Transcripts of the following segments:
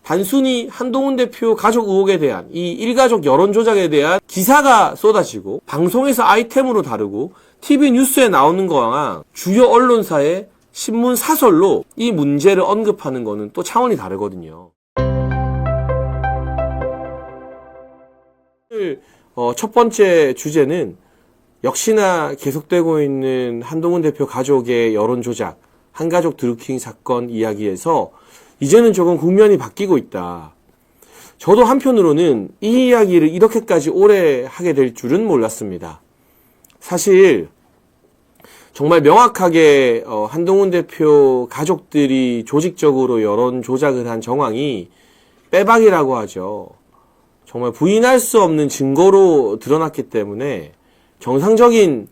단순히 한동훈 대표 가족 의혹에 대한 이 일가족 여론 조작에 대한 기사가 쏟아지고 방송에서 아이템으로 다루고 TV 뉴스에 나오는 거랑 주요 언론사의 신문 사설로 이 문제를 언급하는 거는 또 차원이 다르거든요. 첫 번째 주제는 역시나 계속되고 있는 한동훈 대표 가족의 여론 조작, 한가족 드루킹 사건 이야기에서 이제는 조금 국면이 바뀌고 있다. 저도 한편으로는 이 이야기를 이렇게까지 오래 하게 될 줄은 몰랐습니다. 사실 정말 명확하게 한동훈 대표 가족들이 조직적으로 여론 조작을 한 정황이 빼박이라고 하죠. 정말 부인할 수 없는 증거로 드러났기 때문에 정상적인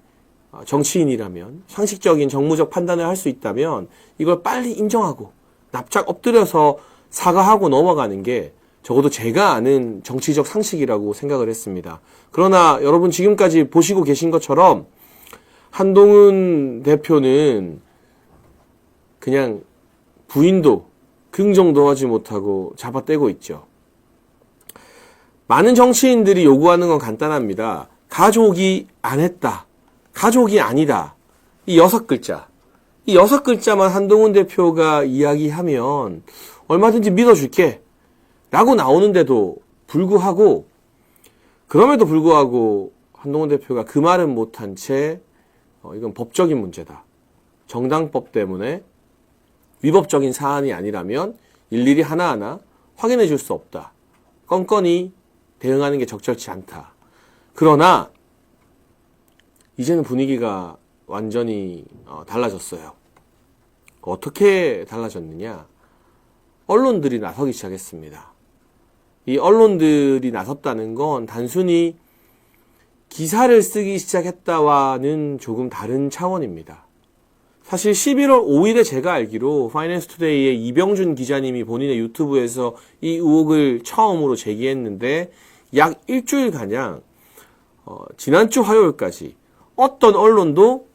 정치인이라면, 상식적인 정무적 판단을 할 수 있다면 이걸 빨리 인정하고 납작 엎드려서 사과하고 넘어가는 게 적어도 제가 아는 정치적 상식이라고 생각을 했습니다. 그러나 여러분 지금까지 보시고 계신 것처럼 한동훈 대표는 그냥 부인도 긍정도 하지 못하고 잡아떼고 있죠. 많은 정치인들이 요구하는 건 간단합니다. 가족이 안 했다. 가족이 아니다. 이 6글자. 이 6글자만 한동훈 대표가 이야기하면 얼마든지 믿어줄게. 라고 나오는데도 불구하고, 그럼에도 불구하고 한동훈 대표가 그 말은 못한 채 이건 법적인 문제다. 정당법 때문에 위법적인 사안이 아니라면 일일이 하나하나 확인해 줄 수 없다. 껌껌이 대응하는 게 적절치 않다. 그러나 이제는 분위기가 완전히 달라졌어요. 어떻게 달라졌느냐? 언론들이 나서기 시작했습니다. 이 언론들이 나섰다는 건 단순히 기사를 쓰기 시작했다와는 조금 다른 차원입니다. 사실 11월 5일에 제가 알기로 파이낸스 투데이의 이병준 기자님이 본인의 유튜브에서 이 의혹을 처음으로 제기했는데 약 일주일가량 지난주 화요일까지 어떤 언론도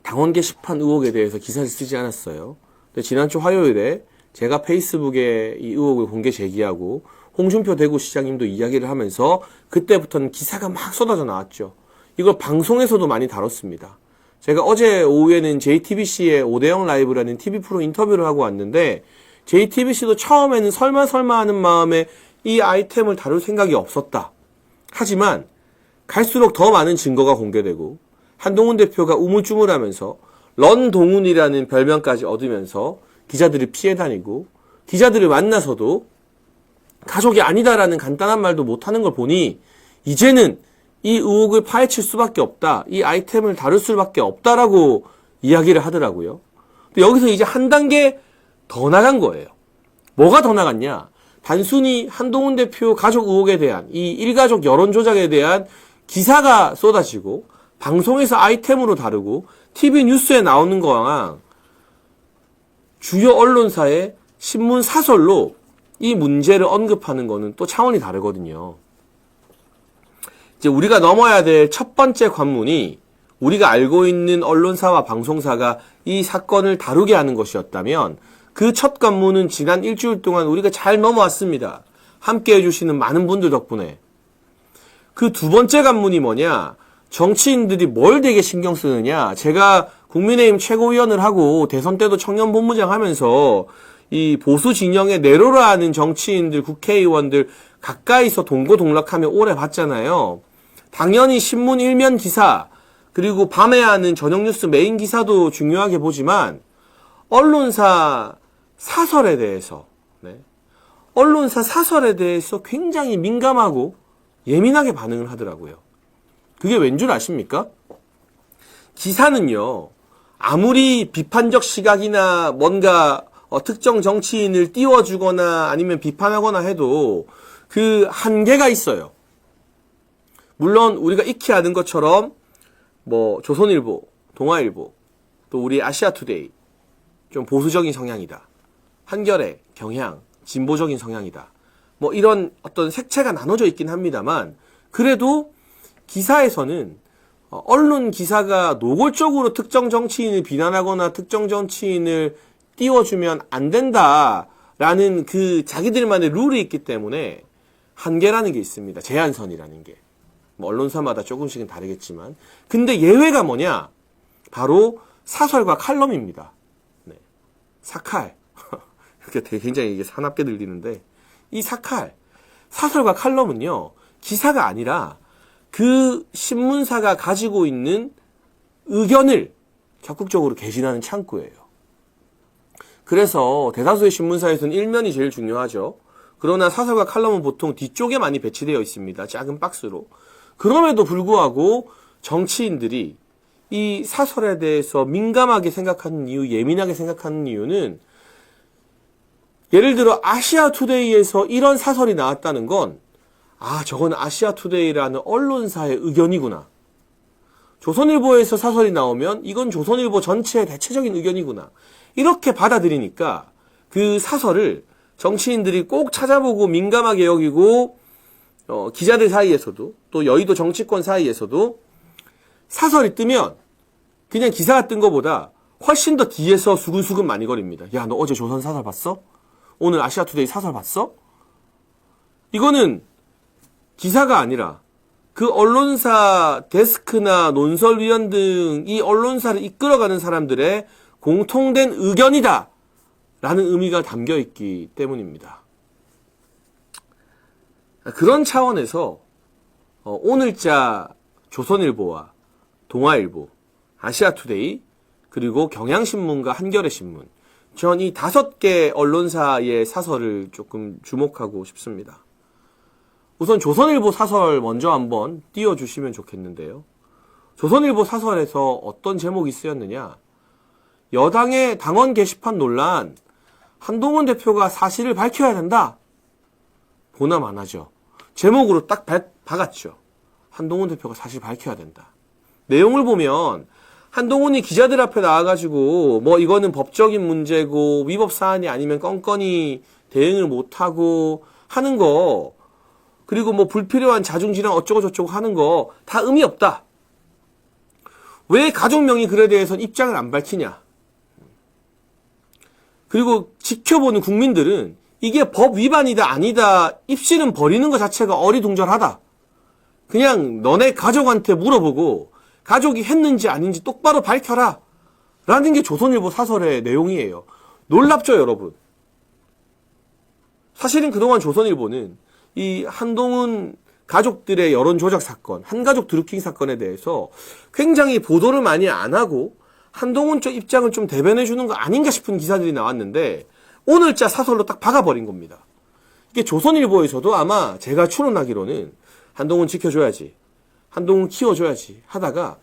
당원 게시판 의혹에 대해서 기사를 쓰지 않았어요. 근데 지난주 화요일에 제가 페이스북에 이 의혹을 공개 제기하고 홍준표 대구시장님도 이야기를 하면서 그때부터는 기사가 막 쏟아져 나왔죠. 이걸 방송에서도 많이 다뤘습니다. 제가 어제 오후에는 JTBC의 오대영 라이브라는 TV 프로 인터뷰를 하고 왔는데 JTBC도 처음에는 설마 하는 마음에 이 아이템을 다룰 생각이 없었다. 하지만 갈수록 더 많은 증거가 공개되고 한동훈 대표가 우물쭈물하면서 런동훈이라는 별명까지 얻으면서 기자들을 피해 다니고 기자들을 만나서도 가족이 아니다라는 간단한 말도 못하는 걸 보니 이제는 이 의혹을 파헤칠 수밖에 없다. 이 아이템을 다룰 수밖에 없다라고 이야기를 하더라고요. 근데 여기서 이제 한 단계 더 나간 거예요. 뭐가 더 나갔냐? 단순히 한동훈 대표 가족 의혹에 대한 이 일가족 여론 조작에 대한 기사가 쏟아지고 방송에서 아이템으로 다루고 TV 뉴스에 나오는 거랑 주요 언론사의 신문 사설로 이 문제를 언급하는 거는 또 차원이 다르거든요. 이제 우리가 넘어야 될 첫 번째 관문이 우리가 알고 있는 언론사와 방송사가 이 사건을 다루게 하는 것이었다면 그 첫 관문은 지난 일주일 동안 우리가 잘 넘어왔습니다. 함께 해주시는 많은 분들 덕분에. 그 두 번째 관문이 뭐냐? 정치인들이 뭘 되게 신경 쓰느냐? 제가 국민의힘 최고위원을 하고 대선 때도 청년본부장 하면서 이 보수 진영에 내로라 하는 정치인들, 국회의원들 가까이서 동고동락하며 오래 봤잖아요. 당연히 신문 일면 기사, 그리고 밤에 하는 저녁뉴스 메인 기사도 중요하게 보지만 언론사 사설에 대해서 언론사 사설에 대해서 굉장히 민감하고 예민하게 반응을 하더라고요. 그게 왠 줄 아십니까? 기사는요, 아무리 비판적 시각이나 뭔가 특정 정치인을 띄워주거나 아니면 비판하거나 해도 그 한계가 있어요. 물론 우리가 익히 아는 것처럼 뭐 조선일보, 동아일보, 또 우리 아시아투데이 좀 보수적인 성향이다. 한겨레, 경향, 진보적인 성향이다. 뭐 이런 어떤 색채가 나눠져 있긴 합니다만 그래도 기사에서는 언론 기사가 노골적으로 특정 정치인을 비난하거나 특정 정치인을 띄워주면 안 된다 라는 그 자기들만의 룰이 있기 때문에 한계라는 게 있습니다. 제한선이라는 게. 뭐 언론사마다 조금씩은 다르겠지만. 근데 예외가 뭐냐? 바로 사설과 칼럼입니다. 네. 사칼. 이렇게 굉장히 이게 사납게 들리는데, 이 사설과 칼럼은요, 기사가 아니라 그 신문사가 가지고 있는 의견을 적극적으로 개진하는 창구예요. 그래서 대다수의 신문사에서는 일면이 제일 중요하죠. 그러나 사설과 칼럼은 보통 뒤쪽에 많이 배치되어 있습니다. 작은 박스로. 그럼에도 불구하고 정치인들이 이 사설에 대해서 민감하게 생각하는 이유, 예민하게 생각하는 이유는 예를 들어 아시아투데이에서 이런 사설이 나왔다는 건 저건 아시아투데이라는 언론사의 의견이구나. 조선일보에서 사설이 나오면 이건 조선일보 전체의 대체적인 의견이구나. 이렇게 받아들이니까 그 사설을 정치인들이 꼭 찾아보고 민감하게 여기고 기자들 사이에서도 또 여의도 정치권 사이에서도 사설이 뜨면 그냥 기사가 뜬 것보다 훨씬 더 뒤에서 수근수근 많이 거립니다. 야, 너 어제 조선 사설 봤어? 오늘 아시아투데이 사설 봤어? 이거는 기사가 아니라 그 언론사 데스크나 논설위원 등 이 언론사를 이끌어가는 사람들의 공통된 의견이다 라는 의미가 담겨 있기 때문입니다. 그런 차원에서 오늘자 조선일보와 동아일보, 아시아투데이, 그리고 경향신문과 한겨레신문, 전 이 5개 언론사의 사설을 조금 주목하고 싶습니다. 우선 조선일보 사설 먼저 한번 띄워주시면 좋겠는데요. 조선일보 사설에서 어떤 제목이 쓰였느냐? 여당의 당원 게시판 논란, 한동훈 대표가 사실을 밝혀야 된다. 보나 마나죠. 제목으로 딱 박았죠. 한동훈 대표가 사실 밝혀야 된다. 내용을 보면 한동훈이 기자들 앞에 나와가지고 뭐 이거는 법적인 문제고 위법 사안이 아니면 건건이 대응을 못하고 하는 거, 그리고 뭐 불필요한 자중질환 어쩌고 저쩌고 하는 거 다 의미 없다. 왜 가족명의 글에 대해서는 입장을 안 밝히냐. 그리고 지켜보는 국민들은 이게 법 위반이다 아니다 입씨는 버리는 것 자체가 어리둥절하다. 그냥 너네 가족한테 물어보고 가족이 했는지 아닌지 똑바로 밝혀라 라는 게 조선일보 사설의 내용이에요. 놀랍죠, 여러분? 사실은 그동안 조선일보는 이 한동훈 가족들의 여론 조작 사건, 한가족 드루킹 사건에 대해서 굉장히 보도를 많이 안 하고 한동훈 쪽 입장을 좀 대변해 주는 거 아닌가 싶은 기사들이 나왔는데 오늘자 사설로 딱 박아버린 겁니다. 이게 조선일보에서도 아마 제가 추론하기로는 한동훈 지켜줘야지, 한동훈 키워줘야지 하다가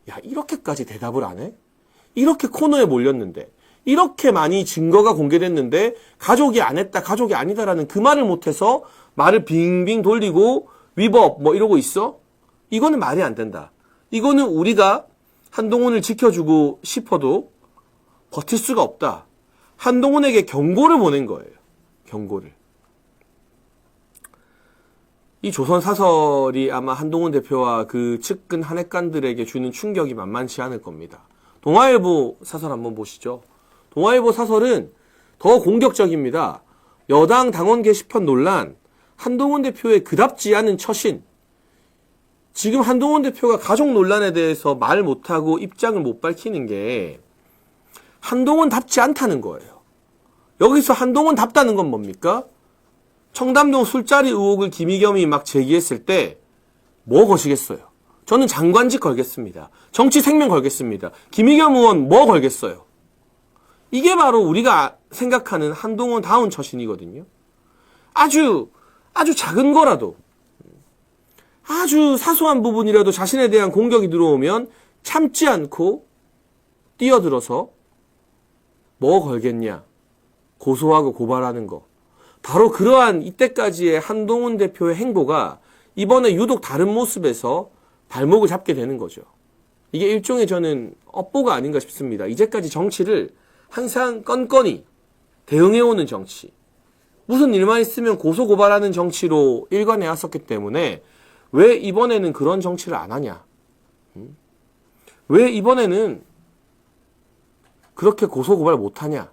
야, 이렇게까지 대답을 안 해? 이렇게 코너에 몰렸는데, 이렇게 많이 증거가 공개됐는데 가족이 안 했다, 가족이 아니다라는 그 말을 못해서 말을 빙빙 돌리고 위법 뭐 이러고 있어? 이거는 말이 안 된다. 이거는 우리가 한동훈을 지켜주고 싶어도 버틸 수가 없다. 한동훈에게 경고를 보낸 거예요. 경고를. 이 조선 사설이 아마 한동훈 대표와 그 측근 한핵관들에게 주는 충격이 만만치 않을 겁니다. 동아일보 사설 한번 보시죠. 동아일보 사설은 더 공격적입니다. 여당 당원 게시판 논란, 한동훈 대표의 그답지 않은 처신. 지금 한동훈 대표가 가족 논란에 대해서 말 못하고 입장을 못 밝히는 게 한동훈답지 않다는 거예요. 여기서 한동훈답다는 건 뭡니까? 청담동 술자리 의혹을 김의겸이 막 제기했을 때 뭐 거시겠어요? 저는 장관직 걸겠습니다. 정치 생명 걸겠습니다. 김의겸 의원 뭐 걸겠어요? 이게 바로 우리가 생각하는 한동훈 다운 처신이거든요. 아주 작은 거라도, 아주 사소한 부분이라도 자신에 대한 공격이 들어오면 참지 않고 뛰어들어서 뭐 걸겠냐? 고소하고 고발하는 거. 바로 그러한 이때까지의 한동훈 대표의 행보가 이번에 유독 다른 모습에서 발목을 잡게 되는 거죠. 이게 일종의 저는 업보가 아닌가 싶습니다. 이제까지 정치를 항상 건건히 대응해오는 정치, 무슨 일만 있으면 고소고발하는 정치로 일관해왔었기 때문에 왜 이번에는 그런 정치를 안 하냐? 왜 이번에는 그렇게 고소고발 못하냐?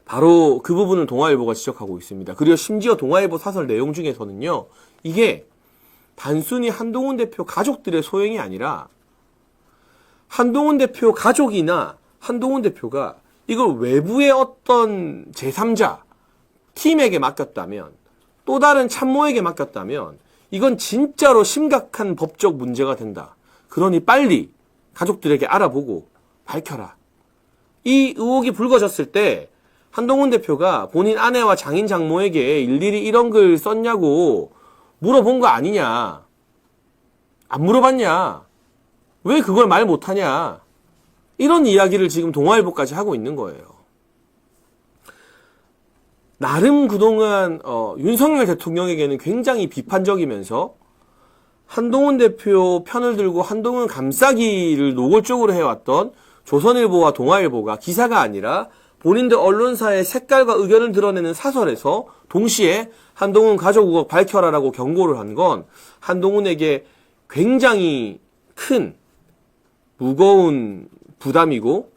바로 그 부분을 동아일보가 지적하고 있습니다. 그리고 심지어 동아일보 사설 내용 중에서는요, 이게 단순히 한동훈 대표 가족들의 소행이 아니라 한동훈 대표 가족이나 한동훈 대표가 이걸 외부의 어떤 제3자 팀에게 맡겼다면, 또 다른 참모에게 맡겼다면 이건 진짜로 심각한 법적 문제가 된다. 그러니 빨리 가족들에게 알아보고 밝혀라. 이 의혹이 불거졌을 때 한동훈 대표가 본인 아내와 장인 장모에게 일일이 이런 글 썼냐고 물어본 거 아니냐. 안 물어봤냐. 왜 그걸 말 못하냐. 이런 이야기를 지금 동아일보까지 하고 있는 거예요. 나름 그동안 윤석열 대통령에게는 굉장히 비판적이면서 한동훈 대표 편을 들고 한동훈 감싸기를 노골적으로 해왔던 조선일보와 동아일보가 기사가 아니라 본인들 언론사의 색깔과 의견을 드러내는 사설에서 동시에 한동훈 가족 의혹 밝혀라라고 경고를 한 건 한동훈에게 굉장히 큰 무거운 부담이고,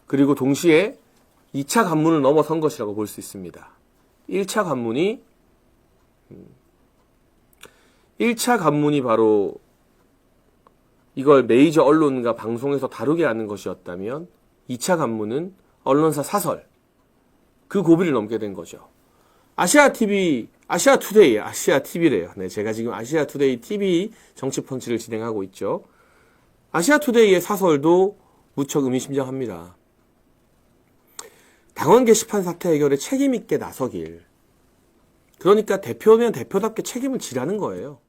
그리고 동시에 2차 관문을 넘어선 것이라고 볼 수 있습니다. 1차 관문이 바로 이걸 메이저 언론과 방송에서 다루게 하는 것이었다면 2차 관문은 언론사 사설, 그 고비를 넘게 된 거죠. 아시아투데이래요. 네, 제가 지금 아시아투데이 TV 정치펀치를 진행하고 있죠. 아시아투데이의 사설도 무척 의미심장합니다. 당원 게시판 사태 해결에 책임있게 나서길. 그러니까 대표면 대표답게 책임을 지라는 거예요.